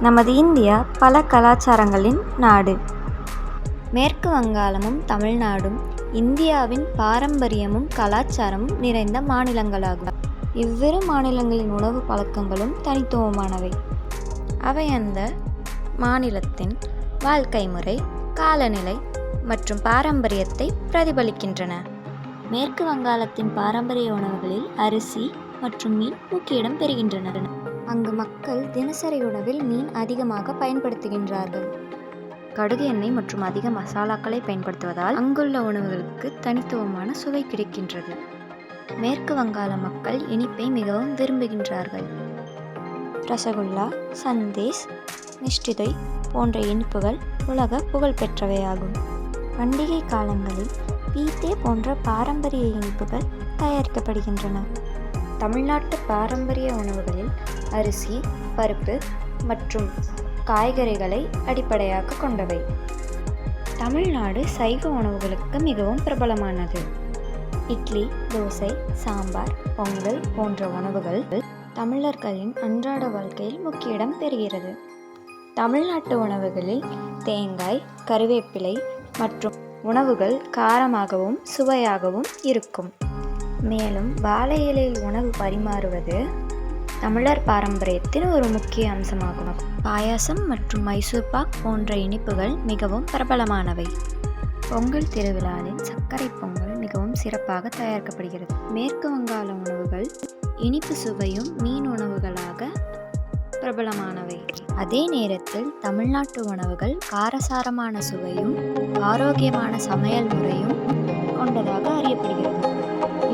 நமது இந்தியா பல கலாச்சாரங்களின் நாடு. மேற்கு வங்காளமும் தமிழ்நாடும் இந்தியாவின் பாரம்பரியமும் கலாச்சாரமும் நிறைந்த மாநிலங்களாகும். இவ்விரு மாநிலங்களின் உணவு பழக்கங்களும் தனித்துவமானவை. அவை அந்த மாநிலத்தின் வாழ்க்கை முறை, காலநிலை மற்றும் பாரம்பரியத்தை பிரதிபலிக்கின்றன. மேற்கு வங்காளத்தின் பாரம்பரிய உணவுகளில் அரிசி மற்றும் மீன் முக்கிய இடம் பெறுகின்றன. அங்கு மக்கள் தினசரி உணவில் மீன் அதிகமாக பயன்படுத்துகின்றார்கள். கடுகு எண்ணெய் மற்றும் அதிக மசாலாக்களை பயன்படுத்துவதால் அங்குள்ள உணவுகளுக்கு தனித்துவமான சுவை கிடைக்கின்றது. மேற்கு வங்காள மக்கள் இனிப்பை மிகவும் விரும்புகின்றார்கள். ரசகுல்லா, சந்தேஷ், மிஷ்டி தோய் போன்ற இனிப்புகள் உலக புகழ்பெற்றவையாகும். பண்டிகை காலங்களில் பீத்தே போன்ற பாரம்பரிய இனிப்புகள் தயாரிக்கப்படுகின்றன. தமிழ்நாட்டு பாரம்பரிய உணவுகளில் அரிசி, பருப்பு மற்றும் காய்கறிகளை அடிப்படையாக கொண்டவை. தமிழ்நாடு சைவ உணவுகளுக்கு மிகவும் பிரபலமானது. இட்லி, தோசை, சாம்பார், பொங்கல் போன்ற உணவுகள் தமிழர்களின் அன்றாட வாழ்க்கையில் முக்கிய இடம் பெறுகிறது. தமிழ்நாட்டு உணவுகளில் தேங்காய், கருவேப்பிலை மற்றும் உணவுகள் காரமாகவும் சுவையாகவும் இருக்கும். மேலும் வாழை இலையில் உணவு பரிமாறுவது தமிழர் பாரம்பரியத்தின் ஒரு முக்கிய அம்சமாகும். பாயாசம் மற்றும் மைசூர் பாக் போன்ற இனிப்புகள் மிகவும் பிரபலமானவை. பொங்கல் திருவிழாவில் சர்க்கரை பொங்கல் மிகவும் சிறப்பாக தயாரிக்கப்படுகிறது. மேற்கு வங்காள உணவுகள் இனிப்பு சுவையும் மீன் உணவுகளாக பிரபலமானவை. அதே நேரத்தில் தமிழ்நாட்டு உணவுகள் காரசாரமான சுவையும் ஆரோக்கியமான சமையல் முறையும் கொண்டதாக அறியப்படுகிறது.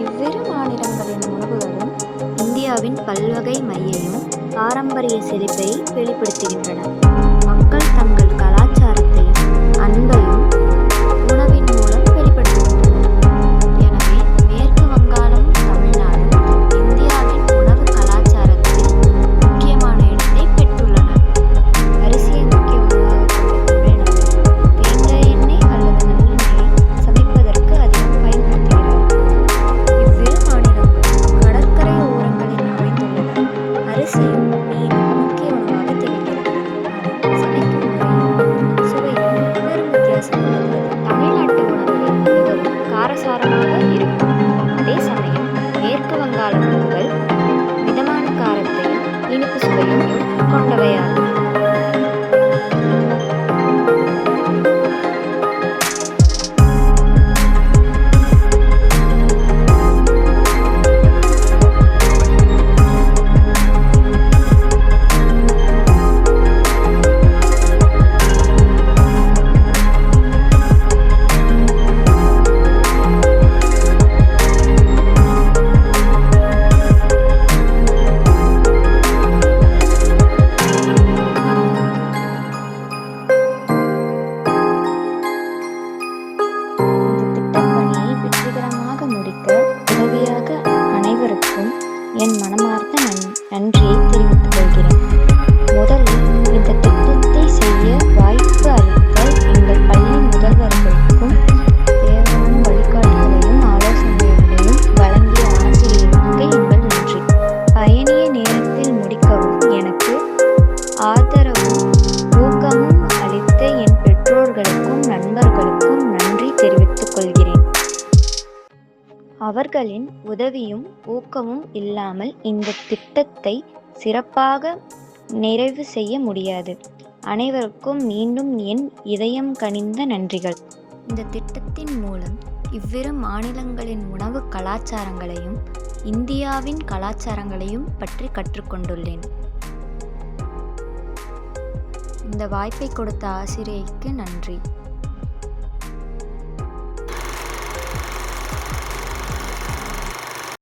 இவ்விரு மாநிலங்களின் உணவுகளும் இந்தியாவின் பல்வகை மையையும் பாரம்பரிய செழிப்பை வெளிப்படுத்துகின்றன. மக்கள் தங்கள் கலாச்சாரத்தையும் அன்பையும் உணவின் மூலம் வெளிப்படுத்துகின்றனர். எனவே மேற்கு வங்காளம், தமிழ்நாடும் இந்தியாவின் உணவு கலாச்சாரத்தில் முக்கியமான இடத்தை பெற்றுள்ளன. அரிசியை முக்கிய உணவாக கொண்ட தமிழ்நாடு தேங்காய் எண்ணெய் அல்லது நல்லெண்ணெயை சமைப்பதற்கு அதிகம் பயன்படுத்துகிறார். இவ்விரு மாநிலங்களும் கடற்கரை ஓரங்களில் அமைந்துள்ளன. அரிசியும் மீனும் முக்கிய உணவாக திகழ்கிறது. ஆனால் சமைக்கும் முறையும் சுவையும் பெரும் வித்தியாசம் உள்ளது. தமிழ்நாட்டு உணவுகள் மிகவும் காரசாரமாக இருக்கும். அதே சமயம் மேற்கு வங்காள உணவுகள் மிதமான காரத்தையும் இனிப்பு சுவையும் கொண்டவையாகும். என் மனமார்ந்த நன்றியை தெரிவித்துக் கொள்கிறேன். முதலில் இந்த திட்டத்தை செய்ய வாய்ப்பு அளித்த எங்கள் பள்ளி முதல்வர்களுக்கும் தேவையான வழிகாட்டுதலையும் ஆலோசனைகளையும் வழங்கிய ஆசிரியருக்கு எங்கள் நன்றி. பயணிய நேரத்தில் முடிக்கவும் எனக்கு ஆதரவும் ஊக்கமும் அளித்த என் பெற்றோர்களுக்கும் நண்பர்களுக்கும் நன்றி தெரிவித்துக் கொள்கிறேன். அவர்களின் உதவியும் ஊக்கமும் இல்லாமல் இந்த திட்டத்தை சிறப்பாக நிறைவு செய்ய முடியாது. அனைவருக்கும் மீண்டும் என் இதயம் கனிந்த நன்றிகள். இந்த திட்டத்தின் மூலம் இவ்விரு மாநிலங்களின் உணவு கலாச்சாரங்களையும் இந்தியாவின் கலாச்சாரங்களையும் பற்றி கற்றுக்கொண்டுள்ளேன். இந்த வாய்ப்பை கொடுத்த ஆசிரியைக்கு நன்றி.